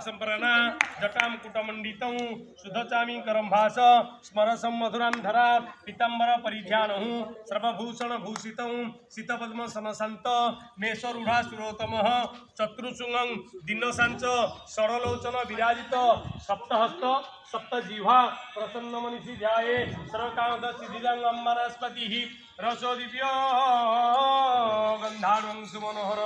संपरना जटाम कुटमंडितं सुधचामी करम भास स्मरसम मधुरां धरा पीतांबर परिध्यानहु सर्वभूषण भूषितं शीतपद्म समसंत मेषरूढ़ा सुरोत्तमः चतुर्शृंगं दिनसांच षडलोचन विराजित सप्तहस्त सप्तजिह्वा प्रसन्न मनीषी ध्याये सर्वकामद सिद्धिदां अम्बरस्पतिः रसो दिव्य गंधाढ्यं सुमनोहर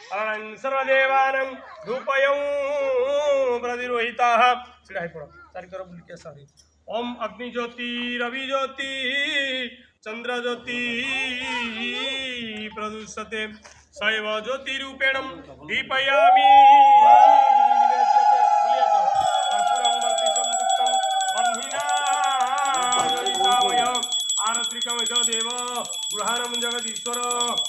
अरणं सर्वदेवानं धूपयं प्रतिरोहिताः सिधाई पड़ो सारी करो बुल के सारी ओम अग्नि ज्योति रवि ज्योति चंद्र ज्योति प्रदुष्यते सैव ज्योति रूपेण दीपयामि देव गृहाणं जगदीश्वर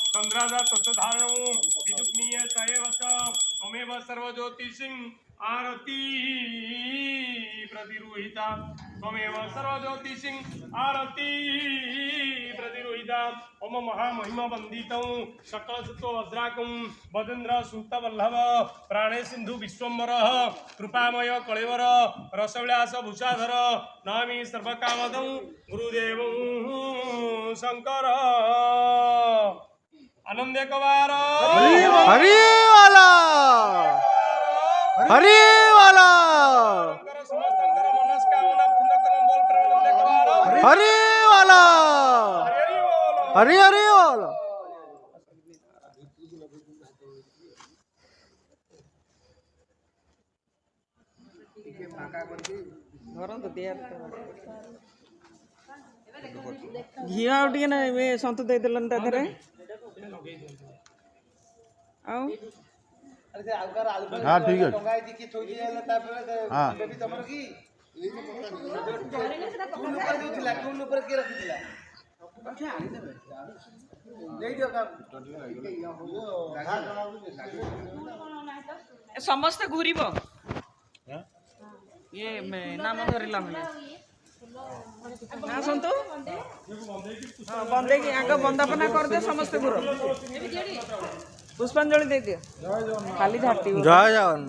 चंद्रादा तत्धारणं विदुग्नीय सएवच त्वमेव सर्वज्योतिषिं आरती प्रतिरुहिता त्वमेव सर्वज्योतिषिं आरती प्रतिरुहिता ओम महामहिमा वंदितं सकलसत्व वज्राकं वदेन्द्र सूक्तवल्लभ प्राणे सिंधु विश्वम्भरः कृपामय कलेवर रसविलास भूषाधर नामी सर्वकामदं गुरुदेवं शंकर आनंद कवार हरि वाला हरि वाला हरि वाला हरि हरि वाला घी आउ टे ना सन्तु दे देलन ता धरे आउ हाँ ठीक है हाँ समस्त घूरीब ये नाम धरला मैंने ना सन्तु बंदे की आग बंदापना कर दे समस्त घूर पुष्पांजलि दे दियो खाली झाटी जय जवान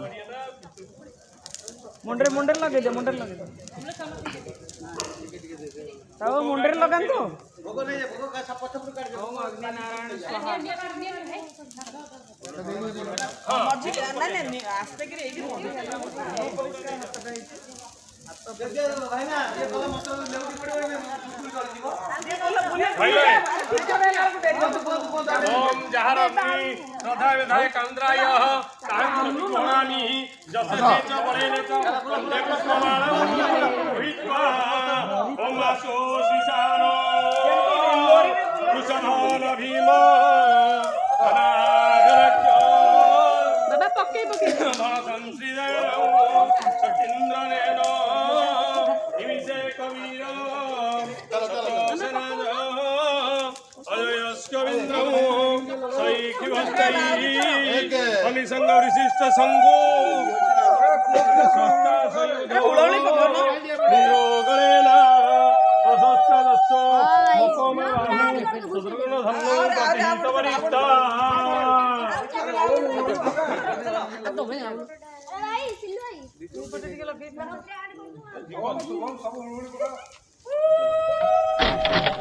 मुंडरे मुंडरे लगे दे मुंडरे लगे दे तब मुंडरे लगान तो भोग नहीं भोग का सब पछप काट दे ओम अग्नि नारायण स्वाहा मजी नहीं नहीं आस्ते करे एगी भाई ना ये बोला मत लेउटी पड़े ओम जहारग्नि श्रद्धा विधाय कांद्राय कांद्रामि जसते च बलेने च देवस्ममाणं भूत्वा ओम आसो शिशानो कृष्णन भीम अनागरक्ष दादा पक्के पक्के धनसं श्रीदेव सचिन्द्रनेन निमिषे कवीर अनिसंग विशिष्ट संगो सब